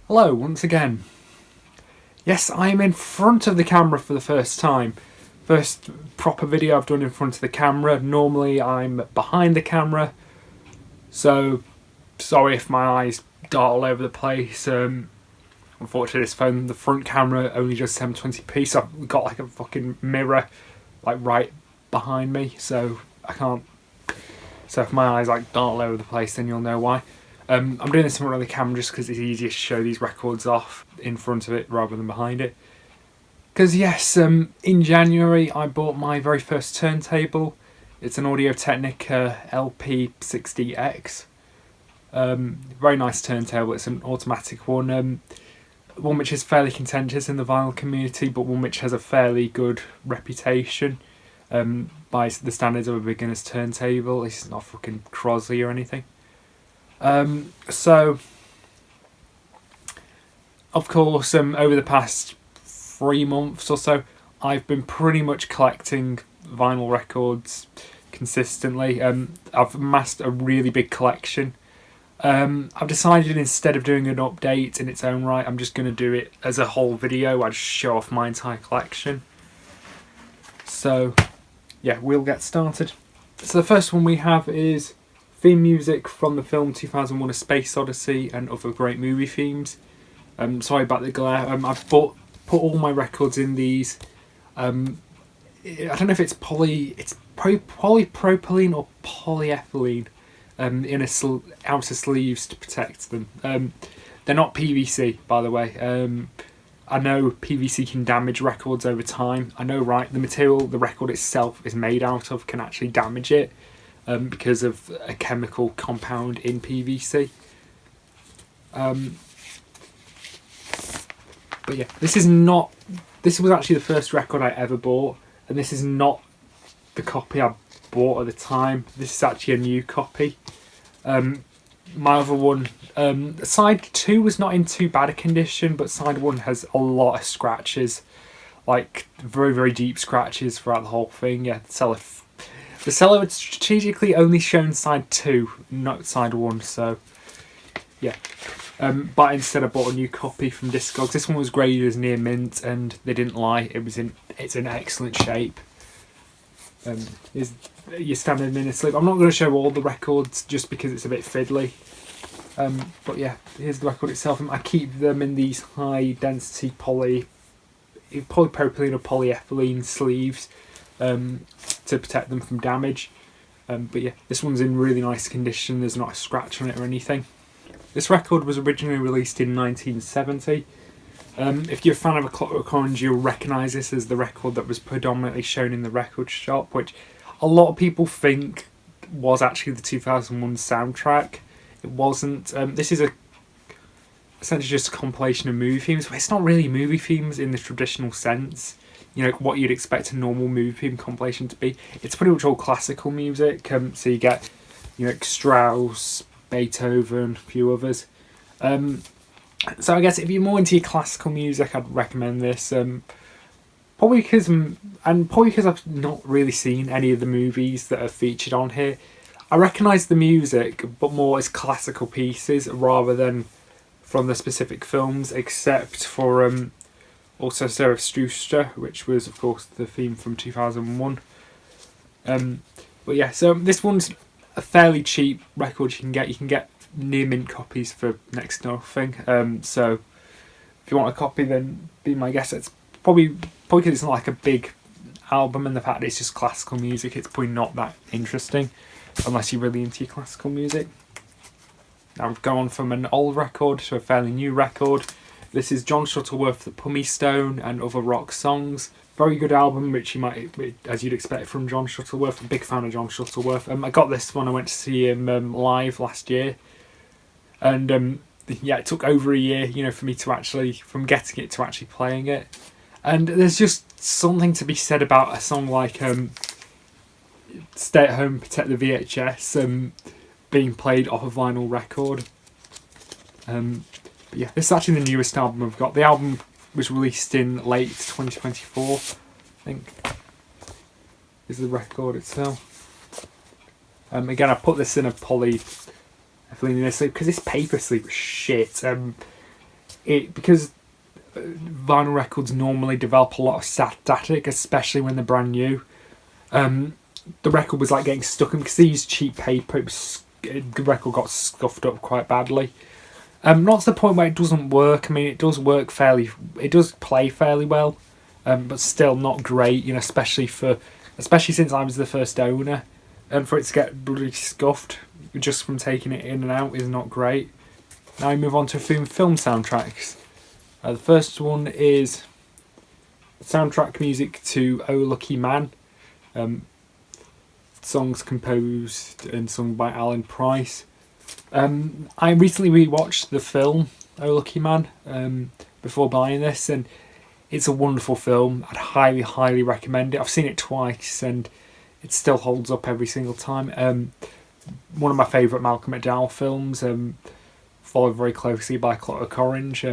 Hello, once again. Yes, I am in front of the camera for the first time. First proper video I've done in front of the camera. Normally I'm behind the camera, so sorry if my eyes dart all over the place. Unfortunately this phone, the front camera only does 720p, so I've got like a fucking mirror like right behind me, so I can't. So if my eyes like dart all over the place, then you'll know why. I'm doing this in front of the camera just because it's easier to show these records off in front of it rather than behind it. Because yes, in January I bought my very first turntable. It's an Audio-Technica LP60X. Very nice turntable. It's an automatic one. One which is fairly contentious in the vinyl community, but one which has a fairly good reputation by the standards of a beginner's turntable. It's not fucking Crosley or anything. So, of course, over the past 3 months or so, I've been pretty much collecting vinyl records consistently. I've amassed a really big collection. I've decided instead of doing an update in its own right, I'm just going to do it as a whole video. I just show off my entire collection. So, yeah, we'll get started. So the first one we have is theme music from the film 2001: A Space Odyssey and other great movie themes. Sorry about the glare. I've put all my records in these. I don't know if it's polypropylene or polyethylene in outer sleeves to protect them. They're not PVC, by the way. I know PVC can damage records over time. I know, right? The material the record itself is made out of can actually damage it. Because of a chemical compound in PVC. But yeah, this was actually the first record I ever bought, and this is not the copy I bought at the time. This is actually a new copy. My other one, side 2 was not in too bad a condition, but side 1 has a lot of scratches, like very, very deep scratches throughout the whole thing. Yeah, the seller had strategically only shown side 2, not side 1, so yeah. But instead I bought a new copy from Discogs. This one was graded as near mint, and they didn't lie. It's in excellent shape. Is your standard minute sleep. I'm not going to show all the records just because it's a bit fiddly. But yeah, here's the record itself. I keep them in these high density polypropylene or polyethylene sleeves. To protect them from damage. But yeah, this one's in really nice condition. There's not a scratch on it or anything. This record was originally released in 1970. If you're a fan of A Clockwork Orange, you'll recognise this as the record that was predominantly shown in the record shop, which a lot of people think was actually the 2001 soundtrack. It wasn't. This is essentially just a compilation of movie themes, but it's not really movie themes in the traditional sense. You know, what you'd expect a normal movie theme compilation to be. It's pretty much all classical music. So you get, Strauss, Beethoven, a few others. So I guess if you're more into your classical music, I'd recommend this. Probably because I've not really seen any of the movies that are featured on here. I recognise the music, but more as classical pieces rather than from the specific films, except for also Zarathustra, which was of course the theme from 2001. But yeah, so this one's a fairly cheap record you can get. You can get near mint copies for next to nothing. So if you want a copy, then be my guest. It's probably because it's not like a big album, and the fact that it's just classical music, it's probably not that interesting unless you're really into your classical music. Now we've gone from an old record to a fairly new record. This is John Shuttleworth, The Pummie Stone and Other Rock Songs. Very good album, which you might, as you'd expect from John Shuttleworth. I'm a big fan of John Shuttleworth. I got this when I went to see him live last year. And yeah, it took over a year, for me to actually, from getting it to actually playing it. And there's just something to be said about a song like Stay at Home, Protect the VHS being played off a vinyl record. But yeah, this is actually the newest album I've got. The album was released in late 2024, I think, is the record itself. Again, I put this in a polyethylene sleeve because this paper sleeve was shit. Because vinyl records normally develop a lot of static, especially when they're brand new. The record was like getting stuck in because they used cheap paper. The record got scuffed up quite badly. Not to the point where it doesn't work. I mean, it does work it does play fairly well, but still not great. You know, especially since I was the first owner, and for it to get bloody scuffed just from taking it in and out is not great. Now we move on to film soundtracks. The first one is soundtrack music to "Oh Lucky Man." Songs composed and sung by Alan Price. I recently rewatched the film "Oh Lucky Man" before buying this, and it's a wonderful film. I'd highly, highly recommend it. I've seen it twice, and it still holds up every single time. One of my favourite Malcolm McDowell films, followed very closely by Clockwork Orange.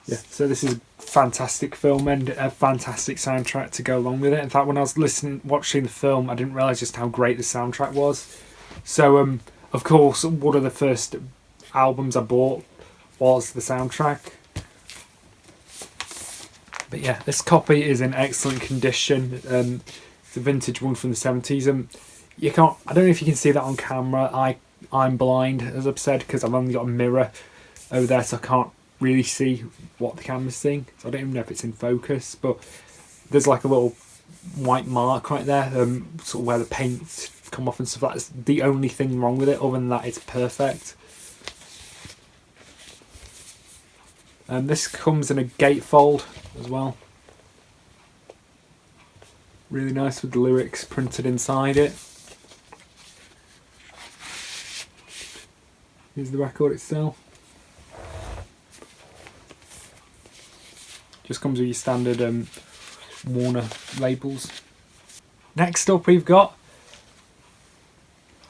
So this is a fantastic film and a fantastic soundtrack to go along with it. In fact, when I was watching the film, I didn't realise just how great the soundtrack was. So, of course, one of the first albums I bought was the soundtrack. But yeah, this copy is in excellent condition. It's a vintage one from the 70s. I don't know if you can see that on camera. I'm blind, as I've said, because I've only got a mirror over there, so I can't really see what the camera's seeing. So I don't even know if it's in focus, but there's like a little white mark right there, sort of where the paint's come off and stuff. That's the only thing wrong with it. Other than that, it's perfect. This comes in a gatefold as well. Really nice with the lyrics printed inside it. Here's the record itself. Just comes with your standard Warner labels. Next up we've got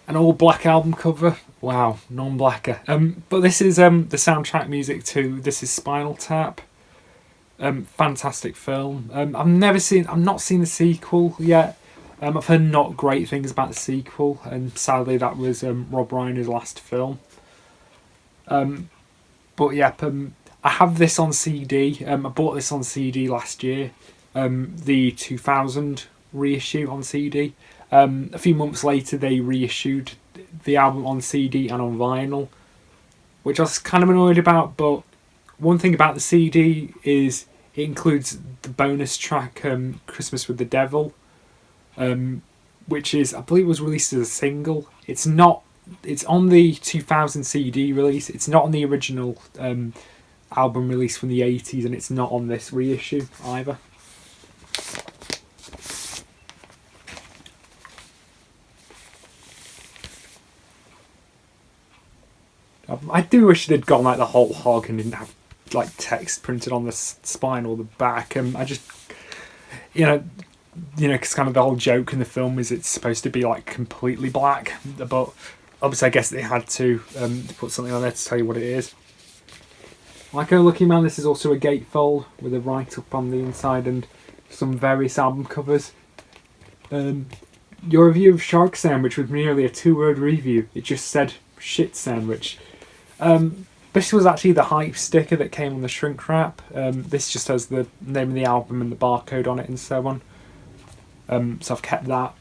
an all black album cover. Wow, non-blacker. But this is the soundtrack music to This Is Spinal Tap. Fantastic film. I've not seen the sequel yet. I've heard not great things about the sequel, and sadly that was Rob Reiner's last film. But yeah, I have this on CD. I bought this on CD last year. The 2000 reissue on CD. A few months later they reissued the album on CD and on vinyl, which I was kind of annoyed about, but one thing about the CD is it includes the bonus track Christmas with the Devil, which is, I believe, was released as a single. It's on the 2000 CD release. It's not on the original album release from the 80s, and it's not on this reissue either. I do wish they'd gone like the whole hog and didn't have like text printed on the spine or the back. I just, because kind of the whole joke in the film is it's supposed to be like completely black, but obviously I guess they had to put something on there to tell you what it is. Like Oh Lucky Man, this is also a gatefold with a write-up on the inside and some various album covers. Your review of Shark Sandwich was merely a 2-word review. It just said shit sandwich. This was actually the hype sticker that came on the shrink wrap. This just has the name of the album and the barcode on it and so on. So I've kept that.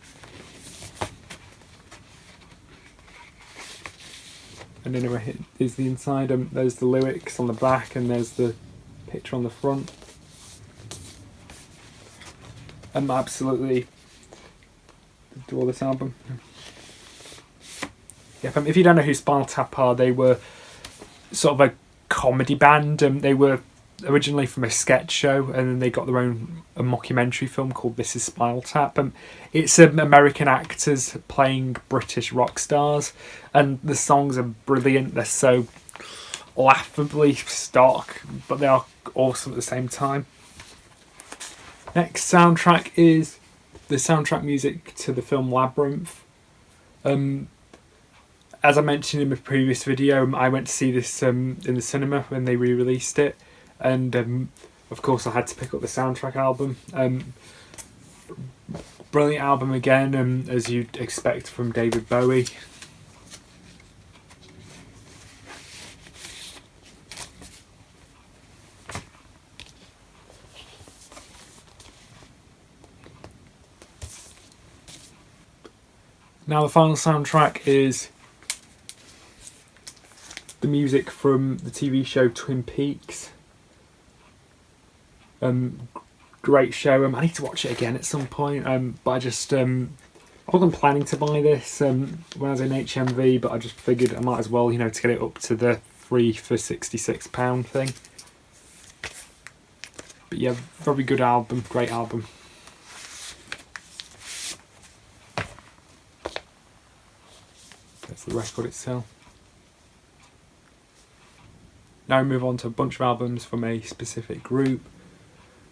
And anyway, here's the inside. There's the lyrics on the back and there's the picture on the front. Absolutely adore this album. Yeah, if you don't know who Spinal Tap are, they were sort of a comedy band. They were originally from a sketch show, and then they got their own mockumentary film called This Is Spinal Tap. It's American actors playing British rock stars, and the songs are brilliant. They're so laughably stock, but they are awesome at the same time. Next soundtrack is the soundtrack music to the film Labyrinth. As I mentioned in my previous video, I went to see this in the cinema when they re-released it, and of course I had to pick up the soundtrack album. Brilliant album again, as you'd expect from David Bowie. Now the final soundtrack is the music from the TV show Twin Peaks. Great show. I need to watch it again at some point. But I just I wasn't planning to buy this when I was in HMV, but I just figured I might as well, to get it up to the 3 for £66 thing. But yeah, very good album, great album. That's the record itself. Now we move on to a bunch of albums from a specific group,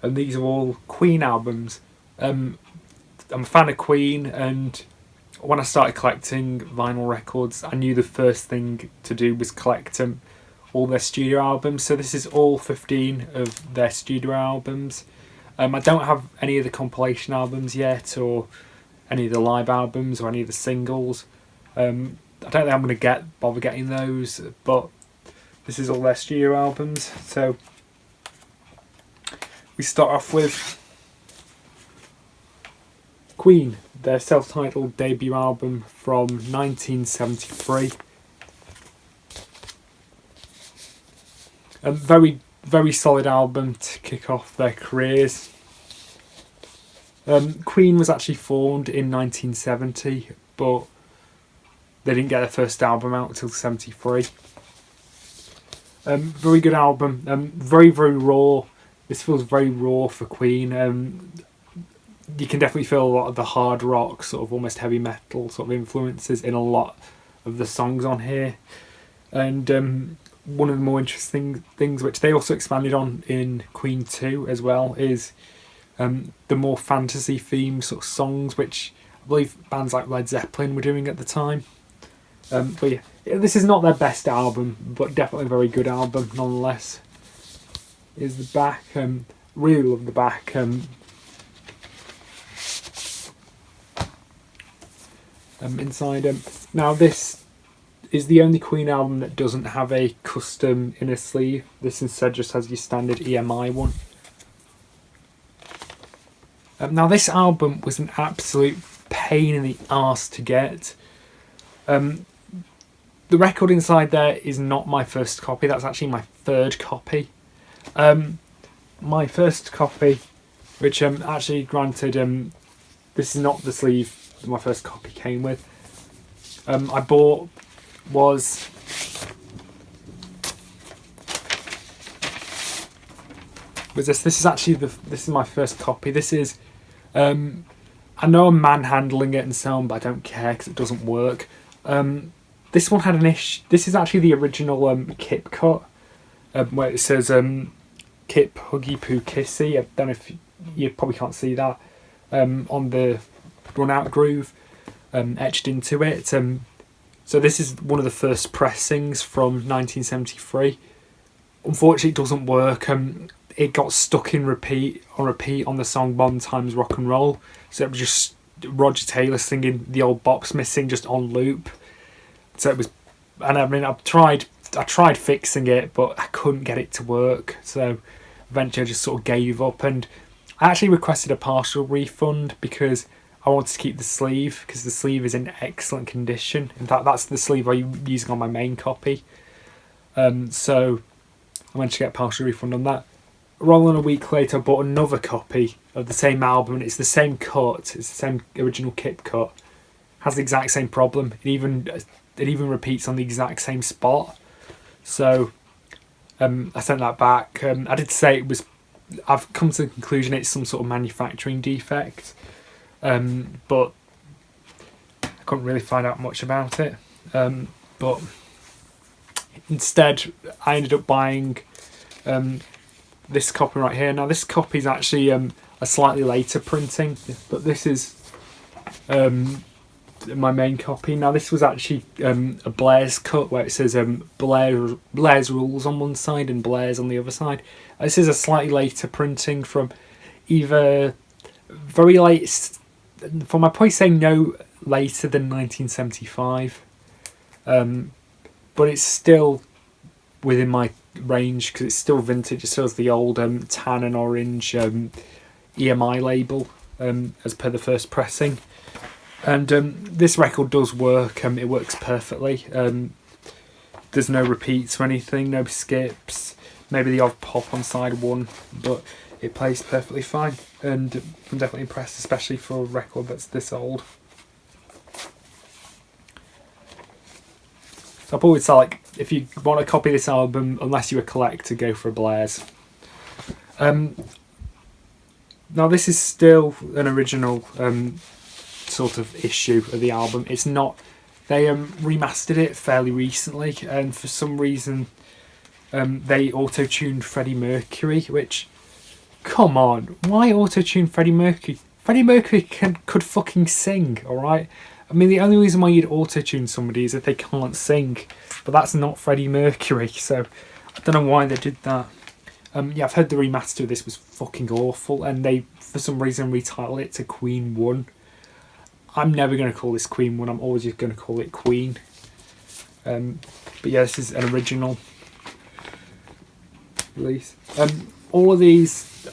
and these are all Queen albums. I'm a fan of Queen, and when I started collecting vinyl records, I knew the first thing to do was collect all their studio albums. So this is all 15 of their studio albums. I don't have any of the compilation albums yet, or any of the live albums, or any of the singles. I don't think I'm going to bother getting those, but this is all their studio albums. So we start off with Queen, their self-titled debut album from 1973. A very, very solid album to kick off their careers. Queen was actually formed in 1970, but they didn't get their first album out until 73. Very good album. Very, very raw. This feels very raw for Queen. You can definitely feel a lot of the hard rock, sort of almost heavy metal sort of influences in a lot of the songs on here. And one of the more interesting things, which they also expanded on in Queen 2 as well, is the more fantasy themed sort of songs, which I believe bands like Led Zeppelin were doing at the time. But yeah, this is not their best album, but definitely a very good album nonetheless. Here's the back. Really love the back. Inside. Now this is the only Queen album that doesn't have a custom inner sleeve. This instead just has your standard EMI one. Now this album was an absolute pain in the arse to get. The record inside there is not my first copy. That's actually my third copy. My first copy, which actually granted, this is not the sleeve that my first copy came with. I bought was this. This is actually this is my first copy. This is I know I'm manhandling it and so on, but I don't care because it doesn't work. This one had an issue. This is actually the original Kip cut, where it says Kip Huggy Poo Kissy. I don't know if you probably can't see that on the run out groove etched into it. So this is one of the first pressings from 1973. Unfortunately, it doesn't work. It got stuck in repeat on the song Modern Times Rock and Roll. So it was just Roger Taylor singing the old bops missing just on loop. So it was, and I mean, I tried fixing it, but I couldn't get it to work. So eventually I just sort of gave up, and I actually requested a partial refund because I wanted to keep the sleeve, because the sleeve is in excellent condition. In fact, that's the sleeve I'm using on my main copy. So I managed to get a partial refund on that. Rolling a week later, I bought another copy of the same album, and it's the same cut. It's the same original Kip cut. Has the exact same problem. It even repeats on the exact same spot. So I sent that back. I did say it was. I've come to the conclusion it's some sort of manufacturing defect, but I couldn't really find out much about it. But instead, I ended up buying this copy right here. Now this copy is actually a slightly later printing, but this is my main copy. Now this was actually a Blair's cut, where it says Blair's Rules on one side and Blair's on the other side. This is a slightly later printing from either very late for my point saying no later than 1975, but it's still within my range because it's still vintage. It still has the old tan and orange EMI label as per the first pressing, and this record does work. It works perfectly. There's no repeats or anything, no skips, maybe the odd pop on side one, but it plays perfectly fine, and I'm definitely impressed, especially for a record that's this old. So I've always said, like, if you want to copy this album, unless you're a collector, go for Blair's. Now this is still an original sort of issue of the album. It's not. They remastered it fairly recently, and for some reason they auto-tuned Freddie Mercury, which, come on, why auto-tune Freddie Mercury? Freddie Mercury could fucking sing, alright? I mean, the only reason why you'd auto-tune somebody is if they can't sing, but that's not Freddie Mercury, so I don't know why they did that. Yeah, I've heard the remaster of this was fucking awful, and they, for some reason, retitled it to Queen 1. I'm never going to call this Queen 1, I'm always just going to call it Queen. But yeah, this is an original release. All of these,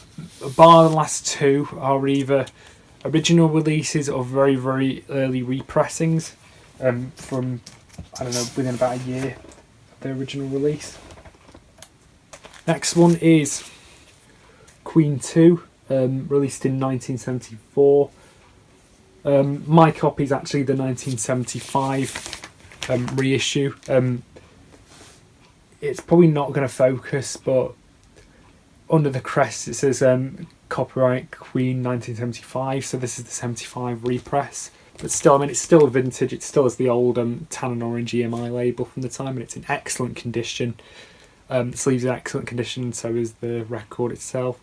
bar the last two, are either original releases or very, very early repressings from, I don't know, within about a year of their original release. Next one is Queen 2, released in 1974. My copy is actually the 1975 reissue. It's probably not going to focus, but under the crest it says copyright Queen 1975, so this is the 75 repress. But still, I mean, it's still vintage. It still has the old tan and orange EMI label from the time, and it's in excellent condition. The sleeves are in excellent condition, so is the record itself.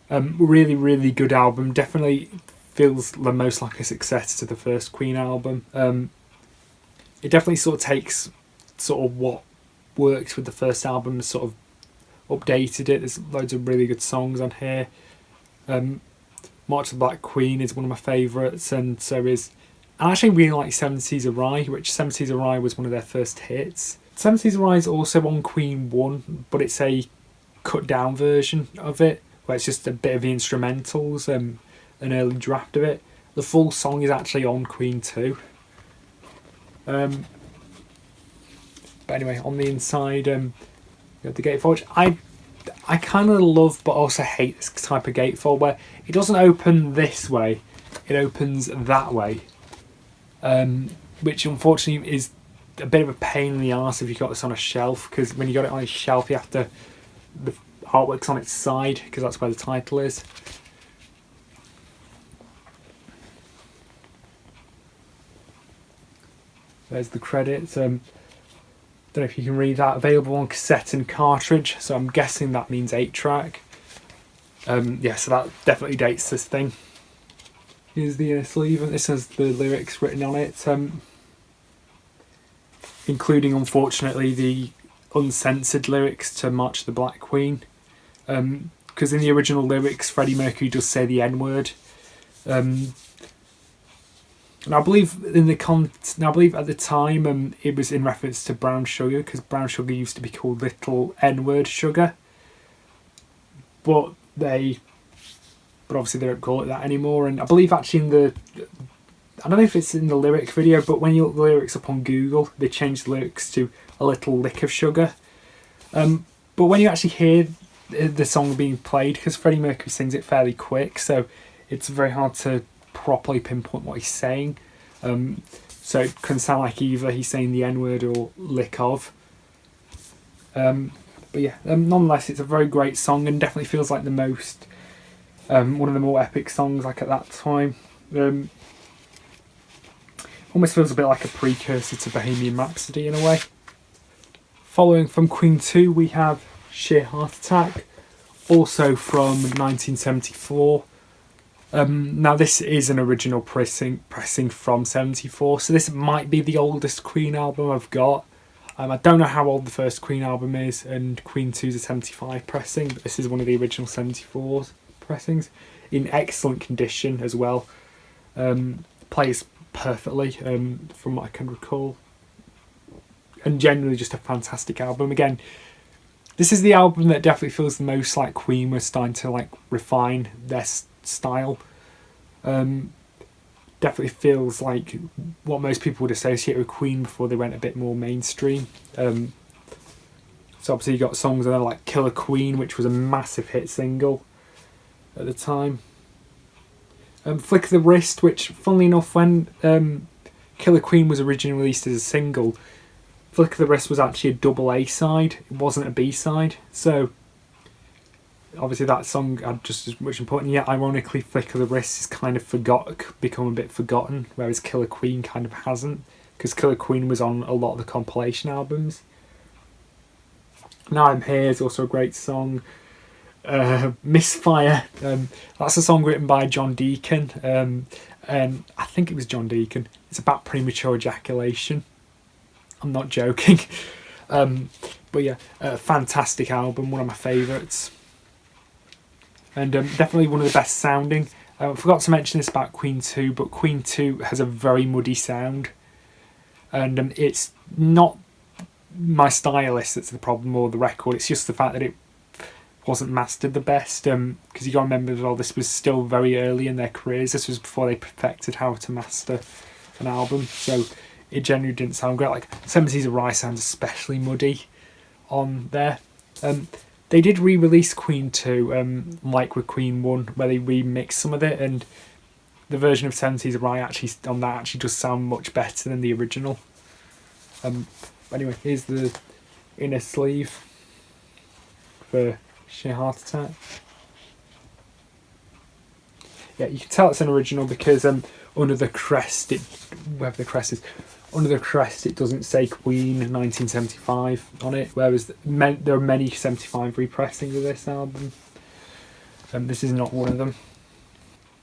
Really, really good album. Definitely feels the most like a successor to the first Queen album. It definitely sort of takes sort of what works with the first album and sort of updated it. There's loads of really good songs on here. March of the Black Queen is one of my favourites, and so is... I actually really like 70s Awry, which 70s Awry was one of their first hits. 70s Awry is also on Queen 1, but it's a cut down version of it, where it's just a bit of the instrumentals, an early draft of it. The full song is actually on Queen 2. But anyway, on the inside, you have the gatefold. I kind of love but also hate this type of gatefold where it doesn't open this way, it opens that way, which unfortunately is a bit of a pain in the arse if you've got this on a shelf, because when you got it on a shelf you have to, the artwork's on its side because that's where the title is. There's the credits. Don't know if you can read that. Available on cassette and cartridge, so I'm guessing that means 8-track. Yeah, so that definitely dates this thing. Here's the inner sleeve, and this has the lyrics written on it, including, unfortunately, the uncensored lyrics to March of the Black Queen. Because in the original lyrics, Freddie Mercury does say the N-word. And I believe I believe at the time it was in reference to brown sugar, because brown sugar used to be called Little N-word Sugar. But obviously they don't call it that anymore. And I believe actually in the, I don't know if it's in the lyric video, but when you look the lyrics up on Google, they changed the lyrics to a little lick of sugar. But when you actually hear the song being played, because Freddie Mercury sings it fairly quick, so it's very hard to properly pinpoint what he's saying. So it can sound like either he's saying the N-word or lick of. But yeah, nonetheless, it's a very great song and definitely feels like the most, one of the more epic songs like at that time. Almost feels a bit like a precursor to Bohemian Rhapsody in a way. Following from Queen 2 we have Sheer Heart Attack, also from 1974. Now this is an original pressing from 74, so this might be the oldest Queen album I've got. I don't know how old the first Queen album is, and Queen 2's a 75 pressing, but this is one of the original 74 pressings, in excellent condition as well. Plays perfectly, from what I can recall. And generally just a fantastic album. Again, this is the album that definitely feels the most like Queen were starting to like refine their style. Definitely feels like what most people would associate with Queen before they went a bit more mainstream. So obviously you got songs that are like Killer Queen, which was a massive hit single at the time. Flick of the Wrist, which funnily enough when Killer Queen was originally released as a single, Flick of the Wrist was actually a double A side, it wasn't a B side. So obviously that song had just as much importance, yet ironically Flick of the Wrist is kind of become a bit forgotten, whereas Killer Queen kind of hasn't, because Killer Queen was on a lot of the compilation albums. Now I'm Here is also a great song. Misfire, that's a song written by John Deacon, and I think it was John Deacon. It's about premature ejaculation. I'm not joking. But yeah, a fantastic album, one of my favourites. And definitely one of the best sounding. I forgot to mention this about Queen 2, but Queen 2 has a very muddy sound. And it's not my stylist that's the problem, or the record. It's just the fact that it wasn't mastered the best. Because you got to remember that all this was still very early in their careers. This was before they perfected how to master an album. So it generally didn't sound great. Like 7 Seas of Rye sounds especially muddy on there. They did re-release Queen 2, like with Queen 1, where they remixed some of it, and the version of 7 Seas of Rye actually does sound much better than the original. Anyway, here's the inner sleeve for Sheer Heart Attack. Yeah, you can tell it's an original because under the crest, wherever the crest is, under the crest it doesn't say Queen 1975 on it, whereas there are many 75 repressings of this album. This is not one of them.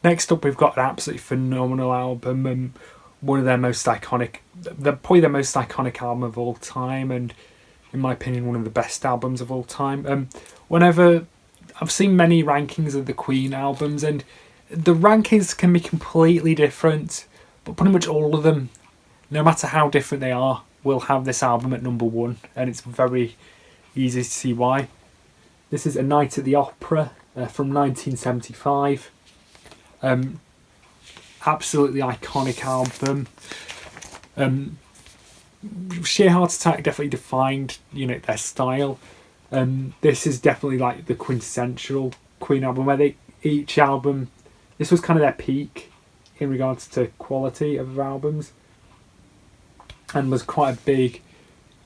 Next up, we've got an absolutely phenomenal album, one of their most iconic, probably their most iconic album of all time, and in my opinion, one of the best albums of all time. Whenever I've seen many rankings of the Queen albums, and the rankings can be completely different, but pretty much all of them, no matter how different they are, will have this album at number 1, and it's very easy to see why. This is A Night at the Opera from 1975. Absolutely iconic album. Sheer Heart Attack definitely defined, their style. This is definitely like the quintessential Queen album, where each album, this was kind of their peak in regards to quality of albums, and was quite a big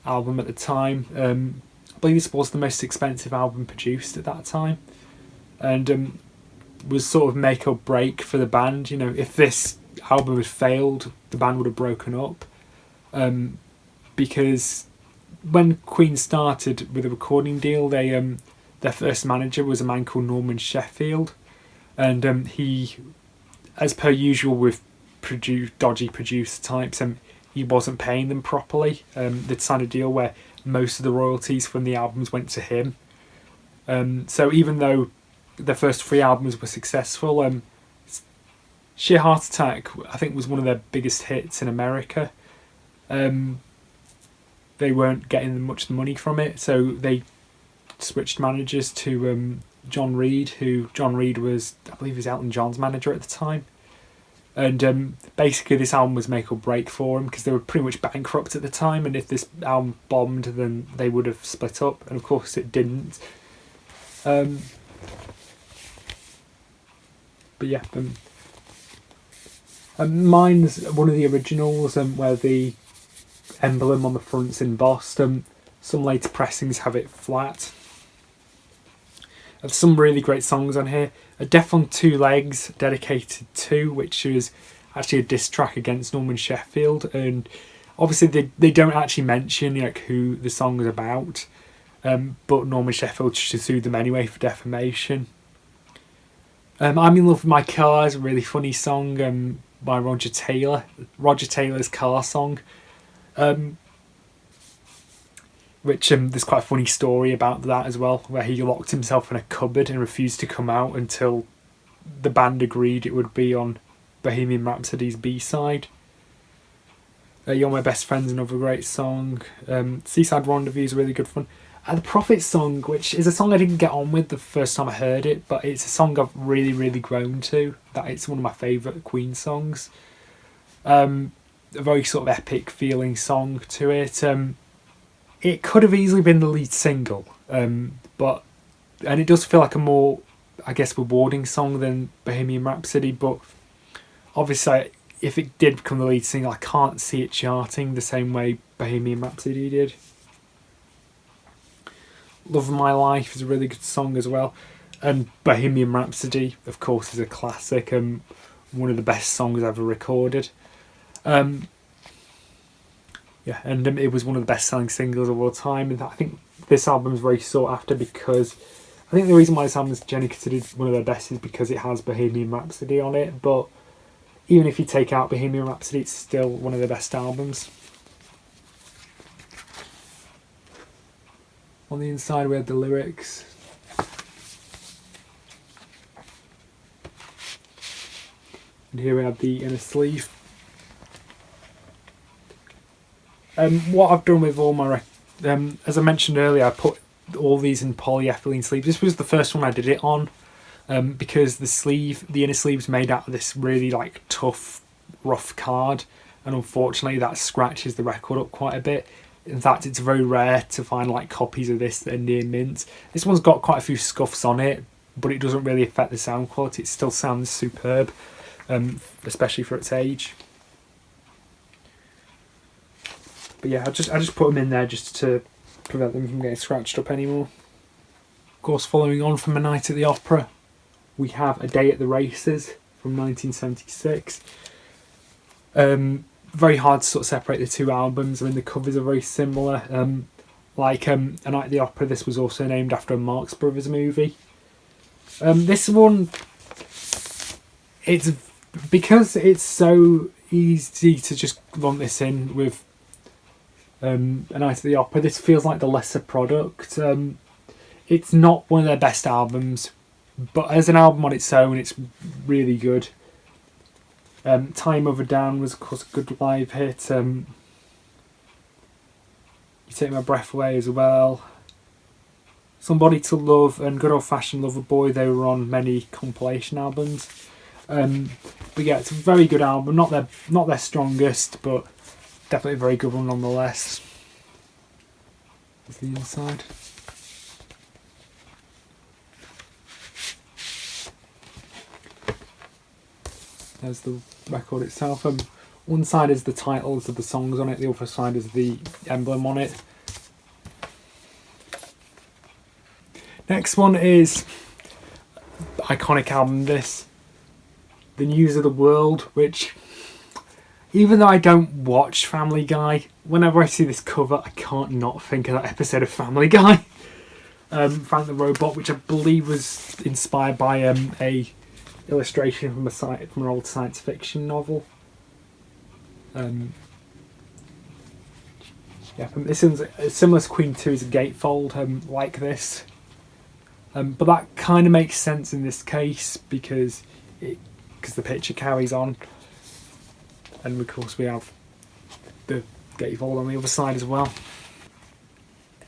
album at the time. I believe this was the most expensive album produced at that time, and was sort of make or break for the band. If this album had failed, the band would have broken up, because when Queen started with a recording deal, their first manager was a man called Norman Sheffield, and he, as per usual with dodgy producer types, he wasn't paying them properly. They'd signed a deal where most of the royalties from the albums went to him. So even though their first 3 albums were successful, Sheer Heart Attack, I think, was one of their biggest hits in America. They weren't getting much money from it, so they switched managers to John Reid, John Reid was, I believe, he was Elton John's manager at the time. And basically this album was make or break for them, because they were pretty much bankrupt at the time, and if this album bombed, then they would have split up, and of course it didn't. But yeah, mine's one of the originals, where the emblem on the front's embossed. Some later pressings have it flat. There's some really great songs on here. A Death on Two Legs, dedicated to, which is actually a diss track against Norman Sheffield, and obviously they don't actually mention who the song is about, but Norman Sheffield should sue them anyway for defamation. I'm in Love with My Car is a really funny song by Roger Taylor. Roger Taylor's Car song, which there's quite a funny story about that as well, where he locked himself in a cupboard and refused to come out until the band agreed it would be on Bohemian Rhapsody's B-side. You're My Best Friend's another great song. Seaside Rendezvous is really good fun. The Prophet song, which is a song I didn't get on with the first time I heard it, but it's a song I've really, really grown to. That it's one of my favourite Queen songs. A very sort of epic feeling song to it. It could have easily been the lead single, and it does feel like a more, I guess, rewarding song than Bohemian Rhapsody, but obviously if it did become the lead single, I can't see it charting the same way Bohemian Rhapsody did. Love of My Life is a really good song as well, and Bohemian Rhapsody, of course, is a classic and one of the best songs ever recorded. It was one of the best selling singles of all time, and I think this album is very sought after because I think the reason why this album is generally considered one of their best is because it has Bohemian Rhapsody on it, but even if you take out Bohemian Rhapsody, it's still one of the best albums. On the inside we had the lyrics. And here we have the inner sleeve. What I've done with all my... as I mentioned earlier, I put all these in polyethylene sleeves. This was the first one I did it on. Because the inner sleeve is made out of this really like tough, rough card, and unfortunately that scratches the record up quite a bit. In fact, it's very rare to find like copies of this that are near mint. This one's got quite a few scuffs on it, but it doesn't really affect the sound quality. It still sounds superb, especially for its age. But yeah, I just put them in there just to prevent them from getting scratched up anymore. Of course, following on from A Night at the Opera, we have A Day at the Races from 1976. Very hard to sort of separate the two albums. I mean, the covers are very similar. A Night at the Opera, this was also named after a Marx Brothers movie. This one, it's because it's so easy to just lump this in with A Night at the Opera. This feels like the lesser product. It's not one of their best albums, but as an album on its own, it's really good. Time Over Down was, of course, a good live hit. You Take My Breath Away as well. Somebody to Love and Good Old Fashioned Lover Boy, they were on many compilation albums. But yeah, it's a very good album. Not their strongest, but definitely a very good one nonetheless. There's the inside. There's the record itself. One side is the titles of the songs on it, the other side is the emblem on it. Next one is iconic album, this, The News of the World, which, even though I don't watch Family Guy, whenever I see this cover I can't not think of that episode of Family Guy. Frank the Robot, which I believe was inspired by a illustration from an old science fiction novel. This one's similar to Queen 2's Gatefold, like this. But that kind of makes sense in this case because the picture carries on, and of course we have the Gatefold on the other side as well.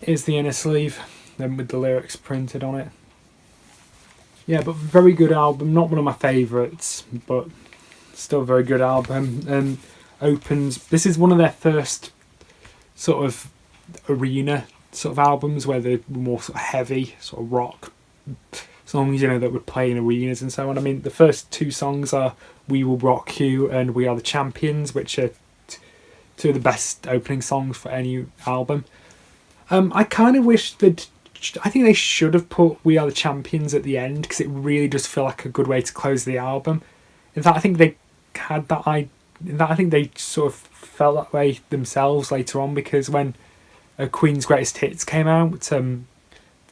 Here's the inner sleeve, then with the lyrics printed on it. Yeah, but very good album. Not one of my favourites, but still a very good album. Opens. This is one of their first sort of arena sort of albums where they're more sort of heavy, sort of rock songs, that would play in arenas and so on. I mean, the first two songs are We Will Rock You and We Are the Champions, which are two of the best opening songs for any album. I kind of wish that. I think they should have put We Are the Champions at the end because it really does feel like a good way to close the album. In fact, I think they had that. I think they sort of felt that way themselves later on because when Queen's Greatest Hits came out,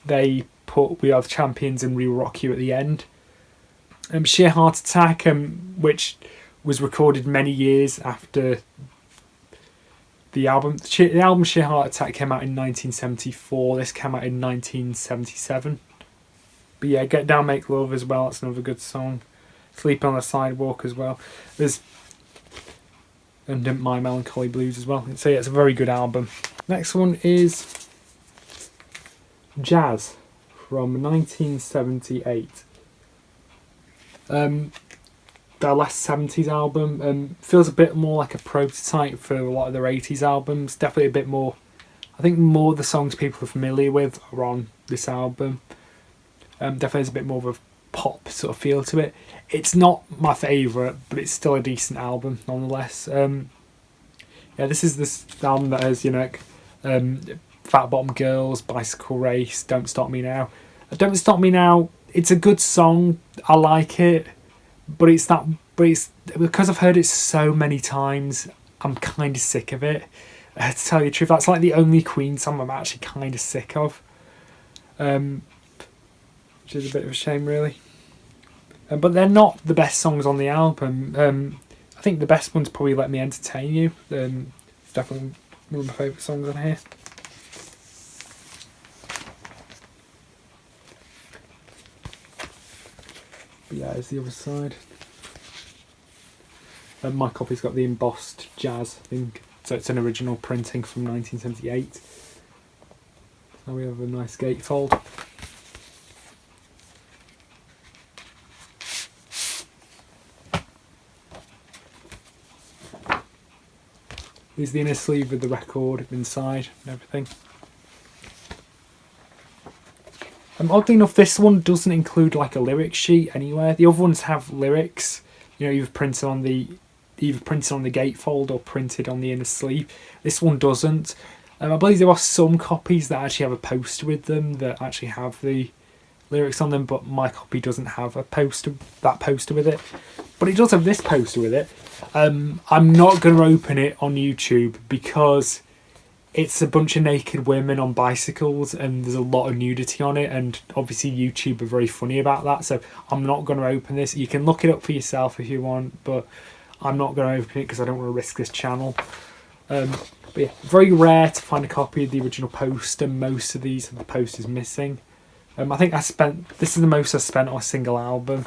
they put We Are the Champions and We Will Rock You at the end. Sheer Heart Attack, which was recorded many years after the album. The album Sheer Heart Attack came out in 1974. This came out in 1977. But yeah, Get Down, Make Love as well. That's another good song. Sleeping on the Sidewalk as well. There's and My Melancholy Blues as well. So yeah, it's a very good album. Next one is Jazz from 1978. Their last 70s album feels a bit more like a prototype for a lot of their 80s albums. Definitely a bit more, I think more of the songs people are familiar with are on this album. Definitely has a bit more of a pop sort of feel to it. It's not my favourite, but it's still a decent album nonetheless. Yeah, this is this album that has, you know, Fat Bottom Girls, Bicycle Race, Don't Stop Me Now. Don't Stop Me Now, it's a good song. I like it, but it's because I've heard it so many times, I'm kind of sick of it. To tell you the truth, that's like the only Queen song I'm actually kind of sick of. Which is a bit of a shame, really. But they're not the best songs on the album. I think the best one's probably Let Me Entertain You. It's definitely one of my favourite songs on here. But yeah, it's the other side. My copy's got the embossed Jazz thing, so it's an original printing from 1978. Now we have a nice gatefold. Here's the inner sleeve with the record inside and everything. Oddly enough, this one doesn't include like a lyric sheet anywhere. The other ones have lyrics, you know, either printed on the gatefold or printed on the inner sleeve. This one doesn't. I believe there are some copies that actually have a poster with them that actually have the lyrics on them, but my copy doesn't have that poster with it. But it does have this poster with it. I'm not going to open it on YouTube because it's a bunch of naked women on bicycles and there's a lot of nudity on it, and obviously YouTube are very funny about that, so I'm not going to open this. You can look it up for yourself if you want, but I'm not going to open it because I don't want to risk this channel. But yeah, very rare to find a copy of the original poster. Most of these have the posters missing. I think this is the most I spent on a single album.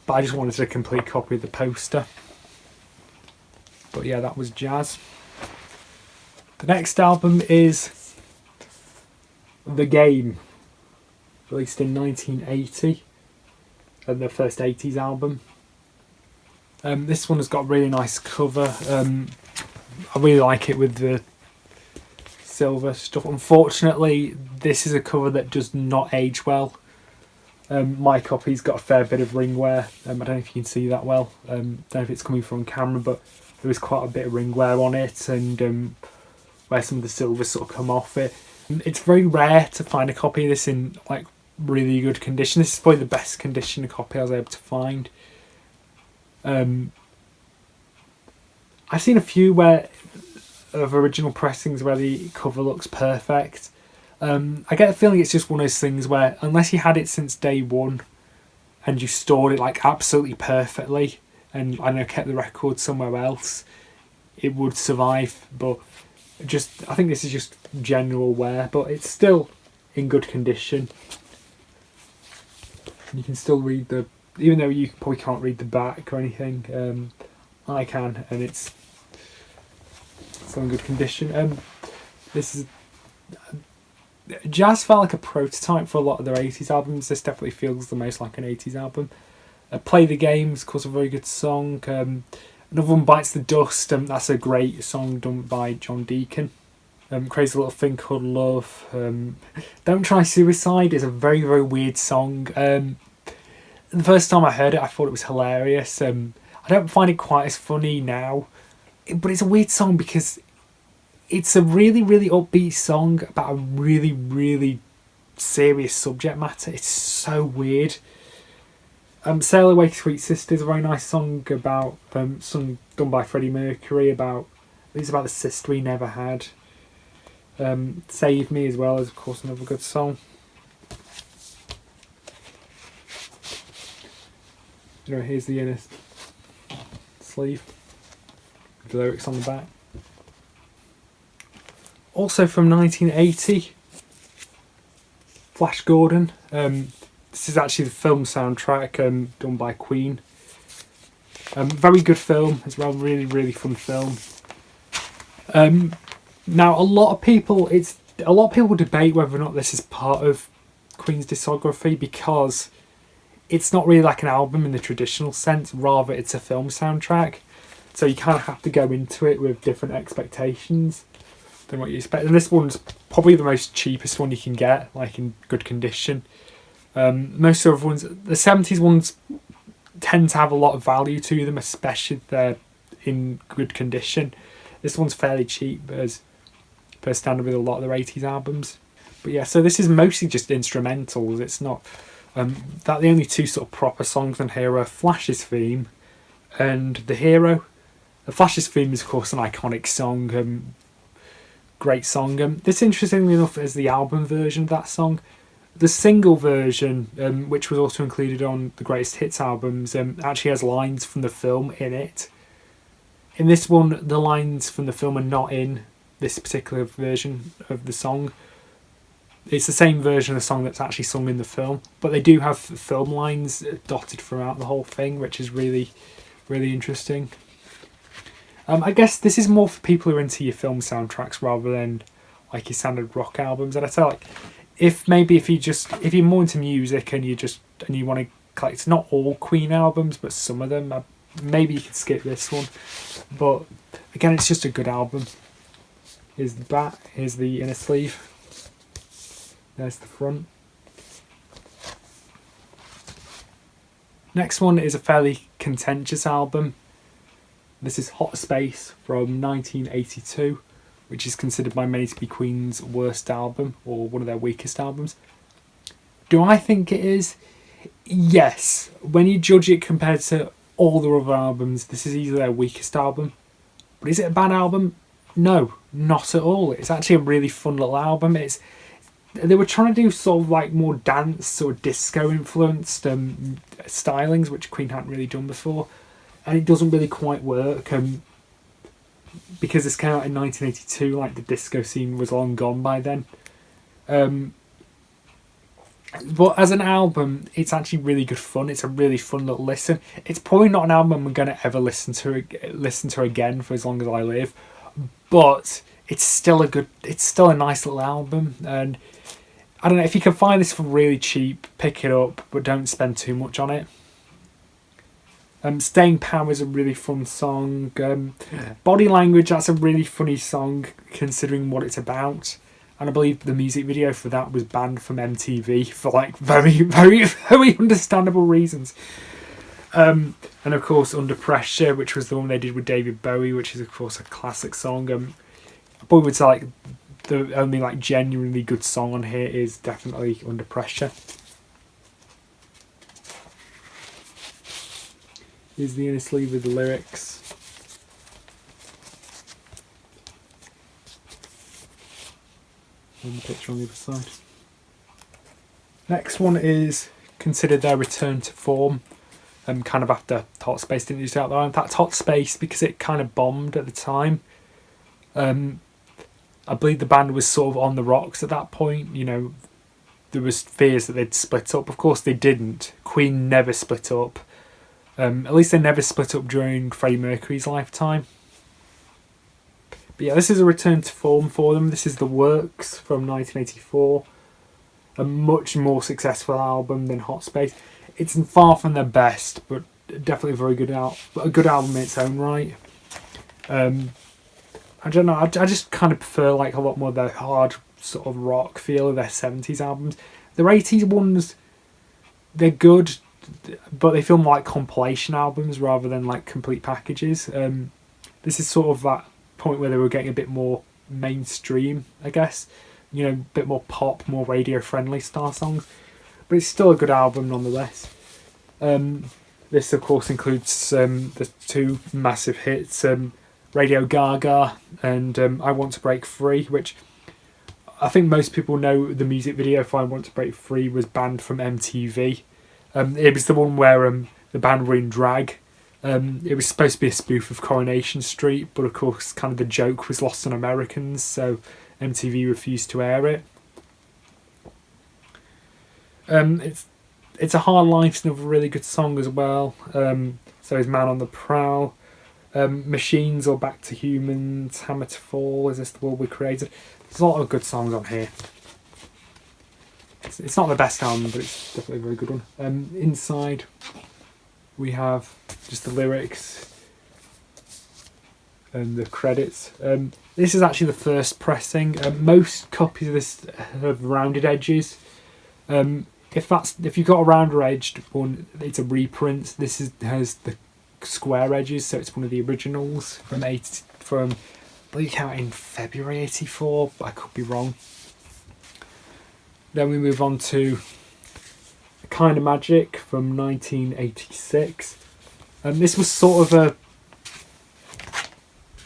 But I just wanted a complete copy of the poster. But yeah, that was Jazz. The next album is The Game, released in 1980, and their first 80s album. This one has got a really nice cover. I really like it with the silver stuff. Unfortunately, this is a cover that does not age well. My copy's got a fair bit of ring wear. I don't know if you can see that well. I don't know if it's coming from camera, but there is quite a bit of ring wear on it, and where some of the silver sort of come off it. It's very rare to find a copy of this in like really good condition. This is probably the best condition copy I was able to find. I've seen a few of original pressings where the cover looks perfect. I get the feeling it's just one of those things where unless you had it since day one and you stored it like absolutely perfectly and I know kept the record somewhere else, it would survive. But I think this is just general wear, but it's still in good condition. You can still read even though you probably can't read the back or anything, I can, and it's still in good condition. This is Jazz felt like a prototype for a lot of their 80s albums. This definitely feels the most like an 80s album. Play the Game is, of course, a very good song. Another one, Bites the Dust. That's a great song done by John Deacon. Crazy Little Thing Called Love. Don't Try Suicide is a very, very weird song. The first time I heard it, I thought it was hilarious. I don't find it quite as funny now. But it's a weird song because it's a really, really upbeat song about a really, really serious subject matter. It's so weird. Sail Away Sweet Sister is a very nice song about song done by Freddie Mercury about the sister he never had. Save Me as well is of course another good song. Here's the inner sleeve with the lyrics on the back. Also from 1980, Flash Gordon. This This is actually the film soundtrack done by Queen. Very good film as well, really, really fun film. Now, a lot of people debate whether or not this is part of Queen's discography because it's not really like an album in the traditional sense, rather it's a film soundtrack. So you kind of have to go into it with different expectations than what you expect. And this one's probably the most cheapest one you can get, like in good condition. Most other ones, the 70s ones tend to have a lot of value to them, especially if they're in good condition. This one's fairly cheap as per standard with a lot of their 80s albums. But yeah, so this is mostly just instrumentals. It's not that the only two sort of proper songs on here are Flash's theme and The Hero. The Flash's theme is of course an iconic song, great song. This, interestingly enough, is the album version of that song. The single version, which was also included on the Greatest Hits albums, actually has lines from the film in it. In this one, the lines from the film are not in this particular version of the song. It's the same version of the song that's actually sung in the film, but they do have film lines dotted throughout the whole thing, which is really, really interesting. I guess this is more for people who are into your film soundtracks rather than like your standard rock albums. And I tell like, if you're more into music and you want to collect not all Queen albums but some of them, maybe you could skip this one. But again, it's just a good album. Here's the back. Here's the inner sleeve. There's the front. Next one is a fairly contentious album. This is Hot Space from 1982, which is considered by many to be Queen's worst album or one of their weakest albums. Do I think it is? Yes. When you judge it compared to all the other albums, this is easily their weakest album. But is it a bad album? No, not at all. It's actually a really fun little album. They were trying to do sort of like more dance or disco influenced stylings, which Queen hadn't really done before, and it doesn't really quite work. Because this came out in 1982, like the disco scene was long gone by then. But as an album, it's actually really good fun. It's a really fun little listen. It's probably not an album I'm going to ever listen to again for as long as I live, but it's still a nice little album. And I don't know, if you can find this for really cheap, pick it up, but don't spend too much on it. Staying Power is a really fun song. Body Language, that's a really funny song considering what it's about. And I believe the music video for that was banned from MTV for like very, very, very understandable reasons. And of course Under Pressure, which was the one they did with David Bowie, which is of course a classic song. I probably would say like the only like genuinely good song on here is definitely Under Pressure. Here's the inner sleeve with the lyrics. And the picture on the other side. Next one is considered their return to form, kind of after Hot Space didn't use it out there. In fact, Hot Space, because it kind of bombed at the time. I believe the band was sort of on the rocks at that point. You know, there was fears that they'd split up. Of course, they didn't. Queen never split up. At least they never split up during Freddie Mercury's lifetime. But yeah, this is a return to form for them. This is The Works from 1984. A much more successful album than Hot Space. It's far from their best, but definitely a good album in its own right. I don't know, I just kind of prefer like a lot more of their hard sort of rock feel of their 70s albums. Their 80s ones, they're good, but they feel more like compilation albums rather than like complete packages. This is sort of that point where they were getting a bit more mainstream, I guess. You know, a bit more pop, more radio-friendly star songs. But it's still a good album nonetheless. This, of course, includes the two massive hits, Radio Gaga and I Want to Break Free, which I think most people know the music video for I Want to Break Free was banned from MTV. It was the one where the band were in drag. It was supposed to be a spoof of Coronation Street, but of course kind of the joke was lost on Americans, so MTV refused to air it. It's a Hard Life's another really good song as well. So is Man on the Prowl. Machines or Back to Humans, Hammer to Fall, Is This the World We Created? There's a lot of good songs on here. It's not the best album, but it's definitely a very good one. Inside, we have just the lyrics and the credits. This is actually the first pressing. Most copies of this have rounded edges. If you've got a rounder edged one, it's a reprint. Has the square edges, so it's one of the originals from I believe it came out in February '84, but I could be wrong. Then we move on to Kind of Magic from 1986. This was sort of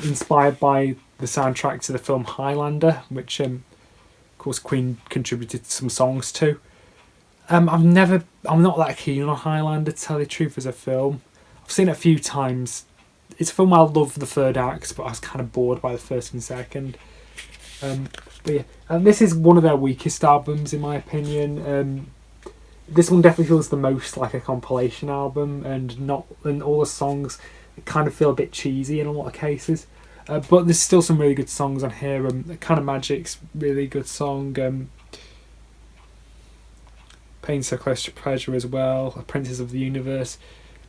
inspired by the soundtrack to the film Highlander, which of course Queen contributed some songs to. I'm not that keen on Highlander, to tell you the truth, as a film. I've seen it a few times. It's a film I love the third act, but I was kind of bored by the first and second. But yeah, and this is one of their weakest albums in my opinion. This one definitely feels the most like a compilation album, and all the songs kind of feel a bit cheesy in a lot of cases. But there's still some really good songs on here. Kind of Magic's really good song. Pain So Close to Pleasure as well. Apprentice of the Universe.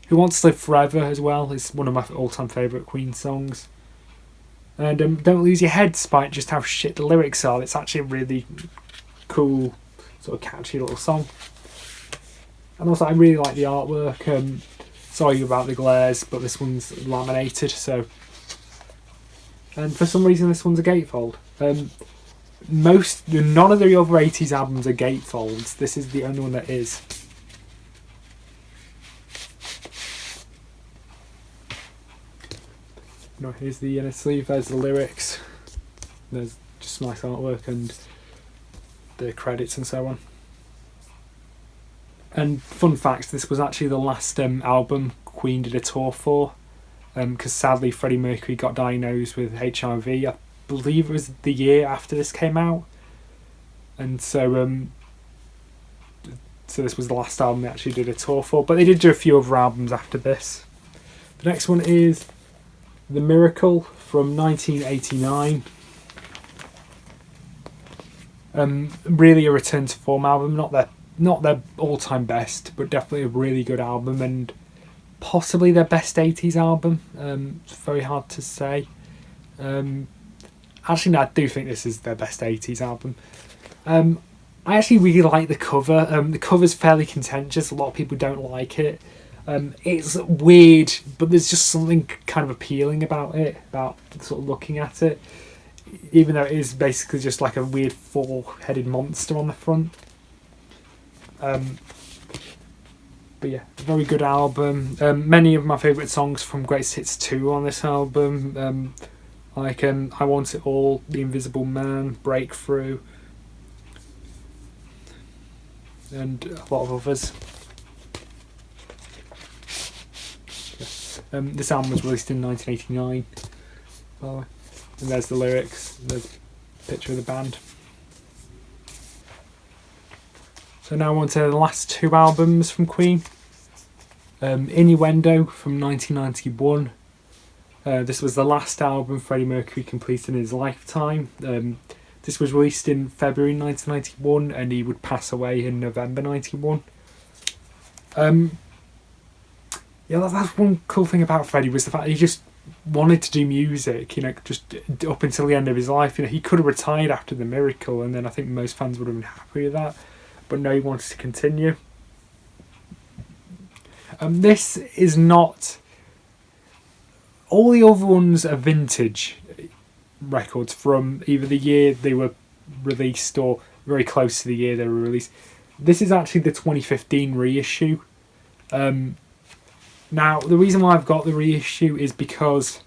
Who Wants to Live Forever as well. It's one of my all-time favourite Queen songs. And Don't Lose Your Head, despite just how shit the lyrics are. It's actually a really cool, sort of catchy little song. And also I really like the artwork. Sorry about the glares, but this one's laminated, so... And for some reason this one's a gatefold. None of the other 80s albums are gatefolds. This is the only one that is. No, here's the inner sleeve, there's the lyrics, there's just nice artwork and the credits and so on. And fun fact, this was actually the last album Queen did a tour for, because sadly Freddie Mercury got diagnosed with HIV. I believe it was the year after this came out, and so this was the last album they actually did a tour for, but they did do a few other albums after this. The next one is The Miracle from 1989. Really a return to form album, not their all-time best, but definitely a really good album, and possibly their best 80s album. It's very hard to say. Actually, no, I do think this is their best 80s album. I actually really like the cover. The cover's fairly contentious. A lot of people don't like it. It's weird, but there's just something kind of appealing about it, about sort of looking at it, even though it is basically just like a weird four-headed monster on the front. But yeah, very good album. Many of my favourite songs from Greatest Hits 2 on this album, like I Want It All, The Invisible Man, Breakthrough, and a lot of others. This album was released in 1989, by the way. And there's the lyrics, the picture of the band. So now on to the last two albums from Queen. Innuendo from 1991. This was the last album Freddie Mercury completed in his lifetime. This was released in February 1991, and he would pass away in November 91. Yeah, that's one cool thing about Freddie, was the fact that he just wanted to do music, just up until the end of his life. He could have retired after The Miracle, and then I think most fans would have been happy with that. But no, he wanted to continue. This is not... All the other ones are vintage records from either the year they were released or very close to the year they were released. This is actually the 2015 reissue. Now, the reason why I've got the reissue is because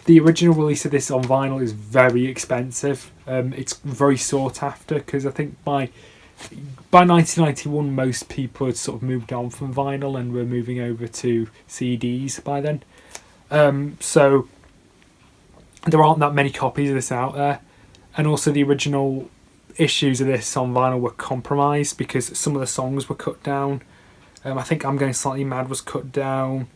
the original release of this on vinyl is very expensive. It's very sought after, because I think by 1991 most people had sort of moved on from vinyl and were moving over to CDs by then. So there aren't that many copies of this out there. And also the original issues of this on vinyl were compromised because some of the songs were cut down. I think I'm Going Slightly Mad was cut down.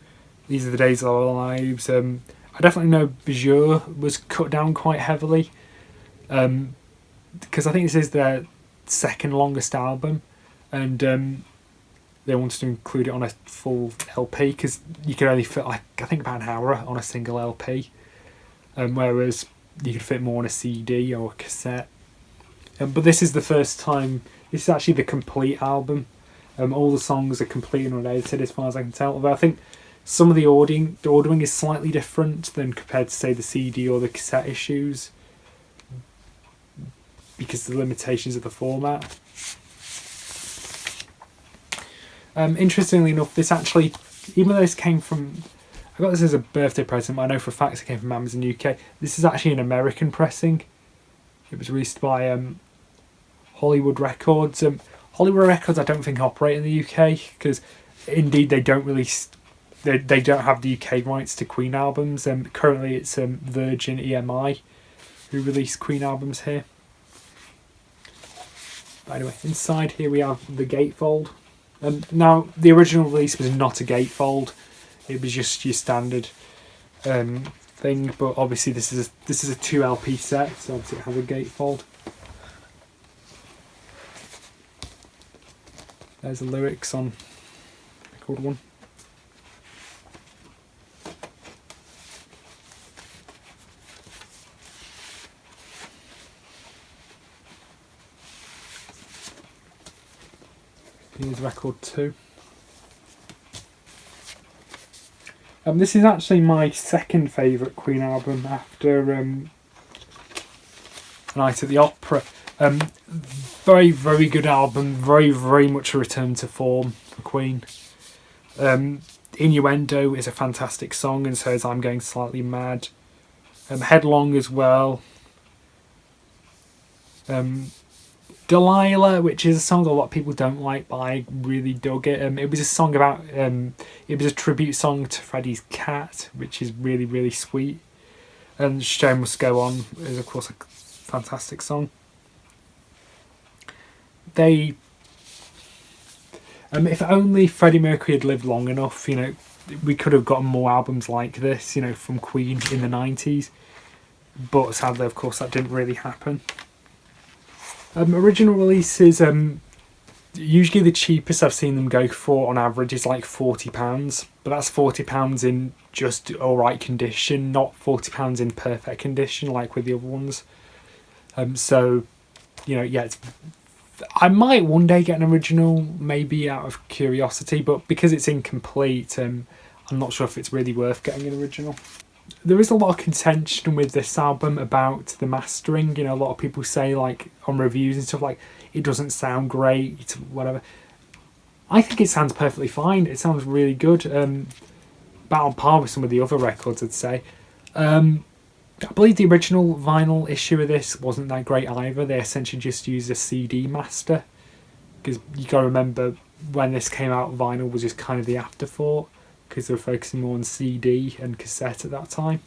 These Are the Days of Our Lives. I definitely know Bonjour was cut down quite heavily. Because I think this is their second longest album. And they wanted to include it on a full LP because you could only fit, like, I think about an hour on a single LP. Whereas you could fit more on a CD or a cassette. But this is the first time, this is actually the complete album. All the songs are complete and unedited as far as I can tell. Although I think some of the ordering is slightly different than compared to, say, the CD or the cassette issues. Because of the limitations of the format. Interestingly enough, this actually, even though this came from, I got this as a birthday present, but I know for a fact it came from Amazon UK. This is actually an American pressing. It was released by Hollywood Records. Hollywood Records I don't think operate in the UK because indeed they don't release, they don't have the UK rights to Queen albums. Currently it's Virgin EMI who release Queen albums here. But anyway, inside here we have the gatefold. Now the original release was not a gatefold; it was just your standard thing. But obviously this is a 2 LP set, so obviously it has a gatefold. There's the lyrics on record 1. Here's record 2. This is actually my second favourite Queen album after Night at the Opera. Very, very good album. Very, very much a return to form for Queen. Innuendo is a fantastic song, and so is I'm Going Slightly Mad. Headlong as well. Delilah, which is a song a lot of people don't like, but I really dug it. It was a song about, it was a tribute song to Freddie's cat, which is really, really sweet. And Show Must Go On is, of course, a fantastic song. If only Freddie Mercury had lived long enough, we could have gotten more albums like this, from Queen in the 90s. But sadly, of course, that didn't really happen. Original releases, usually the cheapest I've seen them go for on average is like £40, but that's £40 in just alright condition, not £40 in perfect condition like with the other ones. I might one day get an original, maybe out of curiosity, but because it's incomplete, I'm not sure if it's really worth getting an original. There is a lot of contention with this album about the mastering. A lot of people say, like, on reviews and stuff, like, it doesn't sound great, whatever. I think it sounds perfectly fine. It sounds really good. About on par with some of the other records, I'd say. I believe the original vinyl issue of this wasn't that great either. They essentially just used a CD master. Because you got to remember, when this came out, vinyl was just kind of the afterthought. Because they were focusing more on CD and cassette at that time.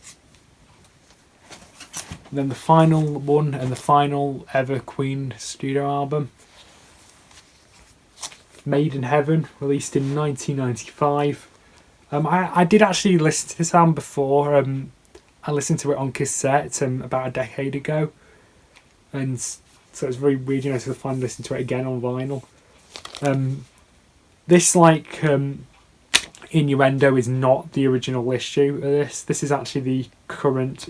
And then the final one and the final ever Queen studio album, Made in Heaven, released in 1995. I did actually listen to this album before. I listened to it on cassette about a decade ago. And so it's very weird, to finally listen to it again on vinyl. This, Innuendo is not the original issue of this. This is actually the current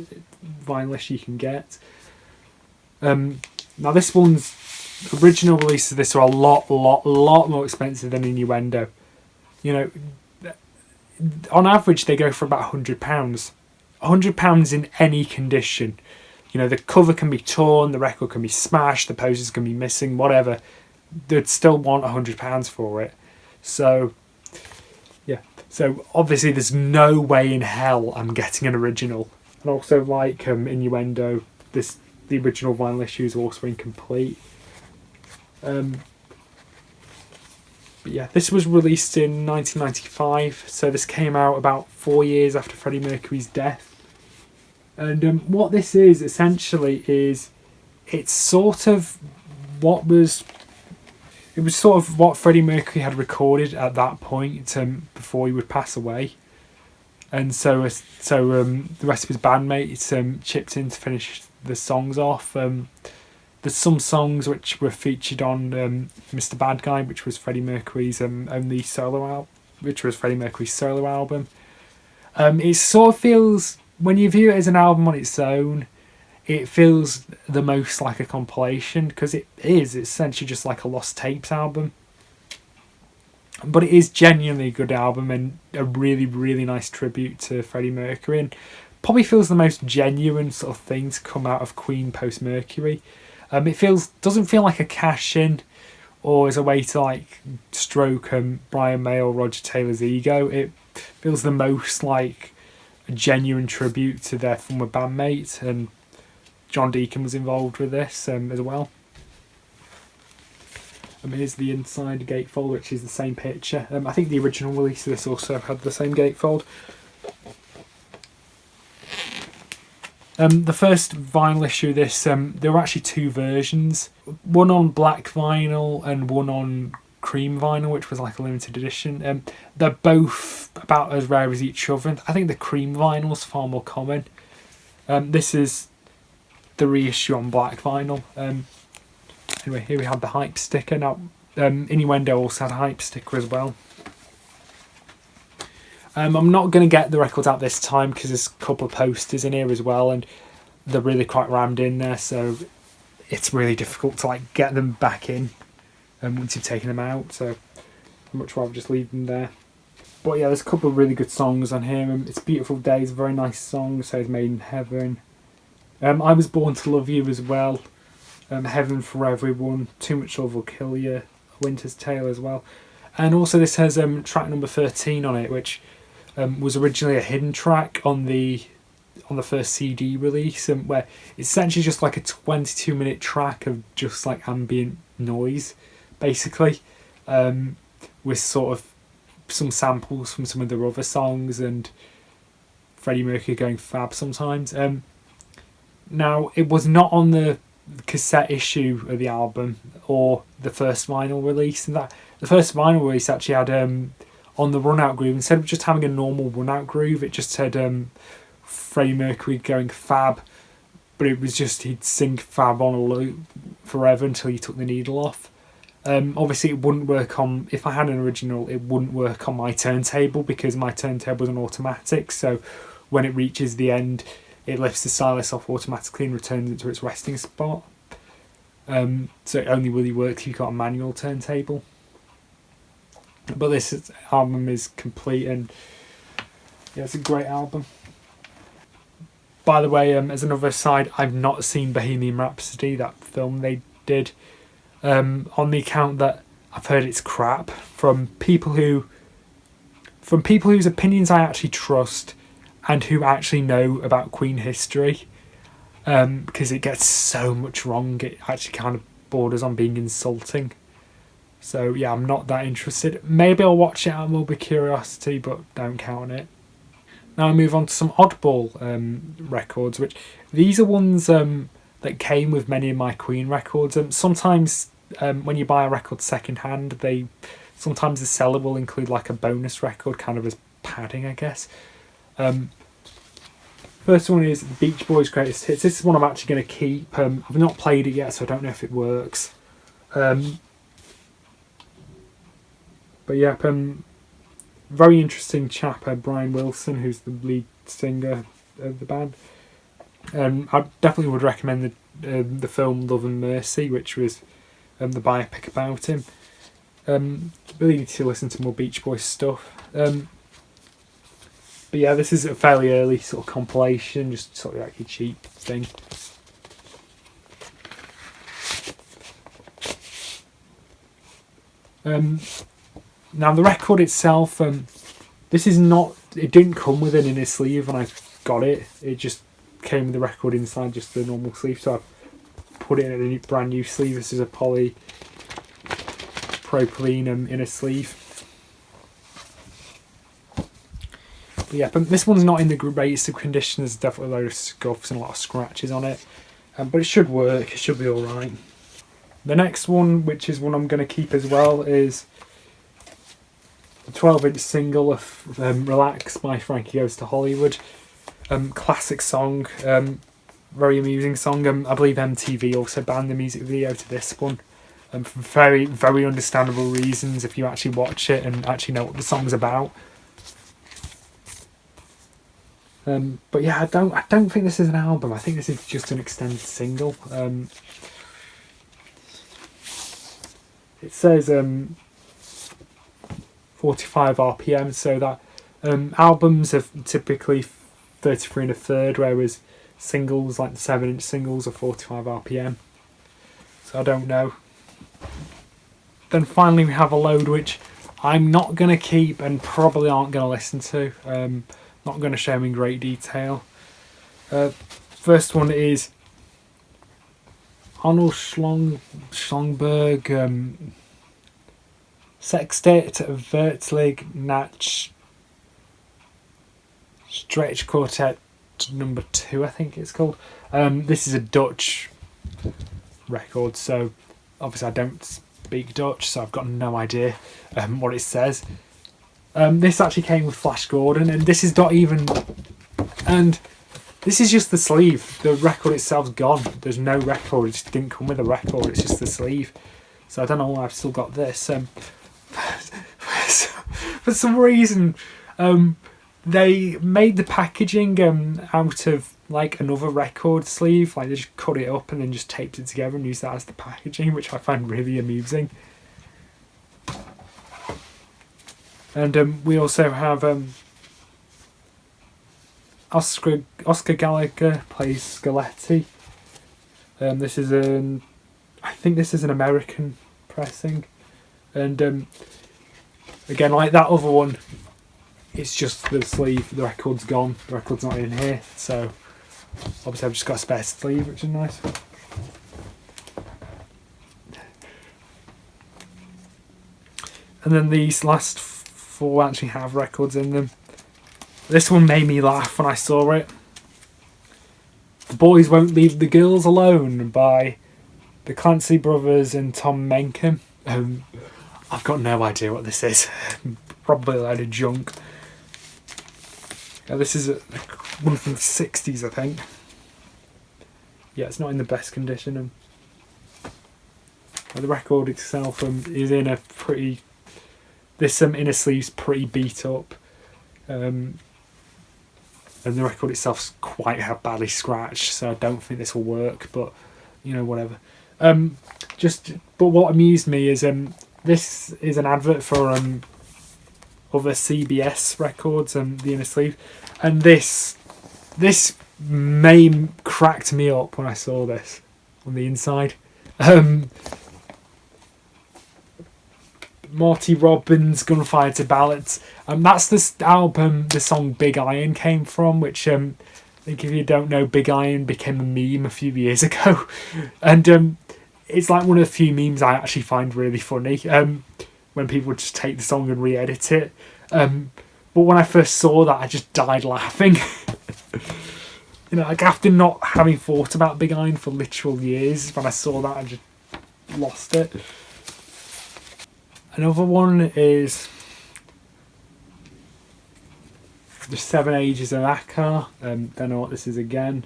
vinyl issue you can get. Now this one's original releases of this are a lot more expensive than Innuendo. On average they go for about £100. £100 in any condition. The cover can be torn, the record can be smashed, the posters can be missing, whatever. They'd still want £100 for it. So obviously there's no way in hell I'm getting an original. And also Innuendo, the original vinyl issue is also incomplete. But yeah, this was released in 1995, so this came out about 4 years after Freddie Mercury's death. And what this is essentially is, it's sort of it was sort of what Freddie Mercury had recorded at that point before he would pass away, and so the rest of his bandmates chipped in to finish the songs off. There's some songs which were featured on Mr. Bad Guy, which was Freddie Mercury's only solo album, which was Freddie Mercury's solo album. It sort of feels, when you view it as an album on its own, it feels the most like a compilation, because it's essentially just like a Lost Tapes album. But it is genuinely a good album and a really, really nice tribute to Freddie Mercury, and probably feels the most genuine sort of thing to come out of Queen post Mercury. It doesn't feel like a cash in or as a way to like stroke Brian May or Roger Taylor's ego. It feels the most like a genuine tribute to their former bandmate, and John Deacon was involved with this as well. Here's the inside gatefold, which is the same picture. I think the original release of this also had the same gatefold. The first vinyl issue of this, there were actually two versions. One on black vinyl and one on cream vinyl, which was like a limited edition. They're both about as rare as each other. I think the cream vinyl is far more common. This is the reissue on black vinyl. Anyway, here we have the hype sticker. Now, Innuendo also had a hype sticker as well. I'm not going to get the records out this time because there's a couple of posters in here as well, and they're really quite rammed in there, so it's really difficult to like get them back in once you've taken them out, so I'd much rather just leave them there. But yeah, there's a couple of really good songs on here. It's Beautiful Days, a very nice song. So is Made in Heaven. I Was Born to Love You as well. Heaven for Everyone, Too Much Love Will Kill You, A Winter's Tale as well. And also this has track number 13 on it, which was originally a hidden track on the first CD release, where it's essentially just like a 22-minute track of just like ambient noise, basically, with sort of some samples from some of their other songs and Freddie Mercury going fab sometimes. Now, it was not on the cassette issue of the album or the first vinyl release, and that the first vinyl release actually had on the run out groove, instead of just having a normal run out groove, it just said Freddie Mercury going fab, but it was just he'd sing fab on a loop forever until you took the needle off. Obviously it wouldn't work on, if I had an original, it wouldn't work on my turntable because my turntable is an automatic, so when it reaches the end it lifts the stylus off automatically and returns it to its resting spot. So it only really works if you've got a manual turntable. But this album is complete, and yeah, it's a great album. By the way, as another aside, I've not seen Bohemian Rhapsody, that film they did, on the account that I've heard it's crap from people whose opinions I actually trust and who actually know about Queen history, because it gets so much wrong, it actually kind of borders on being insulting. So yeah, I'm not that interested. Maybe I'll watch it out of more curiosity, but don't count on it. Now I move on to some oddball records, which these are ones that came with many of my Queen records. Sometimes when you buy a record second hand, sometimes the seller will include like a bonus record, kind of as padding, I guess. First one is the Beach Boys' Greatest Hits. This is one I'm actually going to keep. I've not played it yet, so I don't know if it works. But yeah, very interesting chap, Brian Wilson, who's the lead singer of the band. I definitely would recommend the film Love and Mercy, which was the biopic about him. Really need to listen to more Beach Boys stuff. But yeah, this is a fairly early sort of compilation, just sort of like a cheap thing. Now the record itself, this is not, it didn't come with an inner sleeve when I got it. It just came with the record inside just the normal sleeve, so I put it in a brand new sleeve. This is a polypropylene inner sleeve. But yeah, but this one's not in the greatest of condition. There's definitely a load of scuffs and a lot of scratches on it, but it should work. It should be all right. The next one, which is one I'm going to keep as well, is the 12-inch single of Relax by Frankie Goes to Hollywood. Classic song, very amusing song. I believe MTV also banned the music video to this one. For very, very understandable reasons if you actually watch it and actually know what the song's about. But yeah, I don't think this is an album. I think this is just an extended single. It says 45 RPM, so that albums are typically 33 1/3, whereas singles, like the 7-inch singles, are 45 RPM. So I don't know. Then finally we have a load which I'm not going to keep and probably aren't going to listen to. Not going to show them in great detail. First one is Arnold Schlongberg Sextet Vertlig Nach Stretch Quartet number 2, I think it's called. This is a Dutch record, so obviously I don't speak Dutch, so I've got no idea what it says. This actually came with Flash Gordon, and this is not even... And this is just the sleeve. The record itself's gone. There's no record. It just didn't come with a record. It's just the sleeve. So I don't know why I've still got this. For some reason, they made the packaging out of like another record sleeve. Like they just cut it up and then just taped it together and used that as the packaging, which I find really amusing. And we also have Oscar Gallagher plays Scaletti. This is I think this is an American pressing, and again, like that other one, it's just the sleeve. The record's gone. The record's not in here, so obviously I've just got a spare sleeve, which is nice. And then these last 4 actually have records in them. This one made me laugh when I saw it. The Boys Won't Leave the Girls Alone by the Clancy Brothers and Tom Menken. I've got no idea what this is. Probably a load of junk. This is one from the 60s, I think. Yeah, it's not in the best condition. The record itself is in a pretty... This inner sleeve's pretty beat up. And the record itself's quite badly scratched, so I don't think this will work, but you know, whatever. But what amused me is this is an advert for other CBS records and the inner sleeve, and this cracked me up when I saw this on the inside. Marty Robbins, Gunfire to Ballads. That's the album the song Big Iron came from, which I think if you don't know, Big Iron became a meme a few years ago. And it's like one of the few memes I actually find really funny, when people just take the song and re-edit it. But when I first saw that, I just died laughing. You know, like after not having thought about Big Iron for literal years, when I saw that, I just lost it. Another one is The 7 Ages of Akar. Don't know what this is again.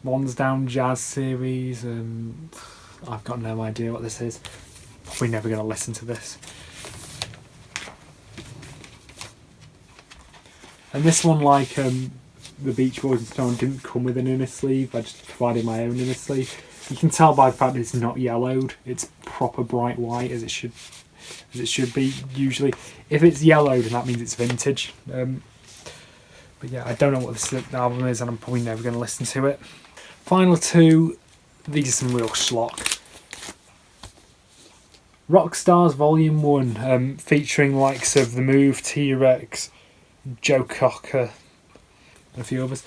Lonsdowne Jazz Series. I've got no idea what this is. We're never going to listen to this. And this one, like the Beach Boys and Stone, didn't come with an inner sleeve. I just provided my own inner sleeve. You can tell by the fact that it's not yellowed. It's proper bright white as it should be usually. If it's yellowed, then that means it's vintage. But yeah, I don't know what this album is, and I'm probably never going to listen to it. Final 2, these are some real schlock. Rockstars Volume 1, featuring likes of The Move, T-Rex, Joe Cocker, and a few others.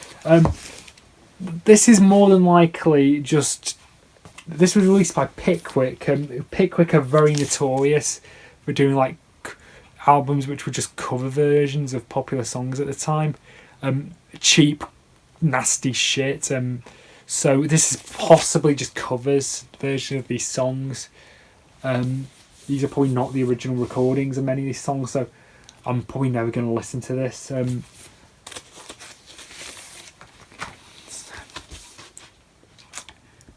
This is more than likely just... This was released by Pickwick. Pickwick are very notorious for doing like albums which were just cover versions of popular songs at the time. Cheap, nasty shit. So this is possibly just covers version of these songs. These are probably not the original recordings of many of these songs, so I'm probably never going to listen to this.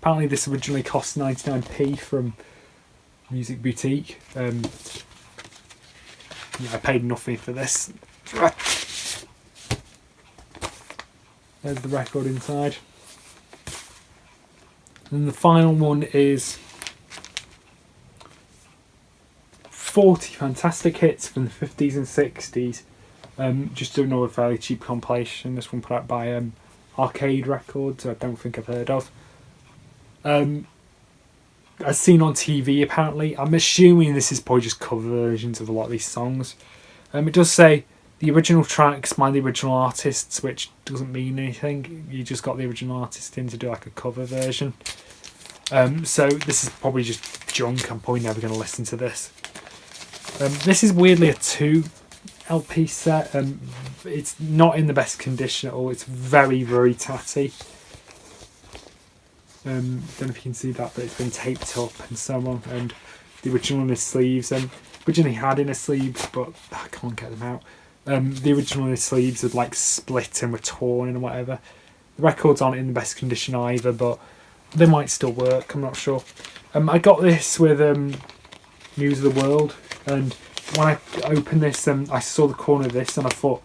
Apparently this originally cost 99p from Music Boutique. Yeah, I paid nothing for this. There's the record inside. And the final one is 40 fantastic hits from the 50s and 60s. Just another fairly cheap compilation. This one put out by Arcade Records, I don't think I've heard of. As seen on TV apparently. I'm assuming this is probably just cover versions of a lot of these songs. It does say the original tracks by the original artists, which doesn't mean anything. You just got the original artist in to do like a cover version. So this is probably just junk. I'm probably never going to listen to this. This is weirdly a 2 LP set. It's not in the best condition at all. It's very, very tatty. Don't know if you can see that, but it's been taped up and so on. And the original in his sleeves, originally had inner sleeves, but I can't get them out. The original in his sleeves had like split and were torn and whatever. The records aren't in the best condition either, but they might still work. I'm not sure. I got this with News of the World, and when I opened this, I saw the corner of this and I thought,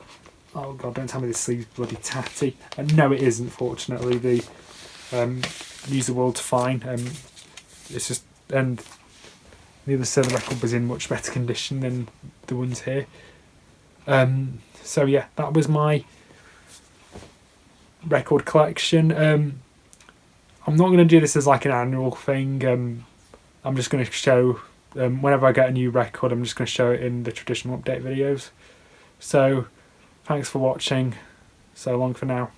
oh god, don't tell me this sleeve's bloody tatty. And no, it isn't. Fortunately, the News of the World's fine. It's just, and the other side of the record was in much better condition than the ones here. So yeah, that was my record collection. I'm not going to do this as like an annual thing. I'm just going to show, whenever I get a new record, I'm just going to show it in the traditional update videos. So thanks for watching. So long for now.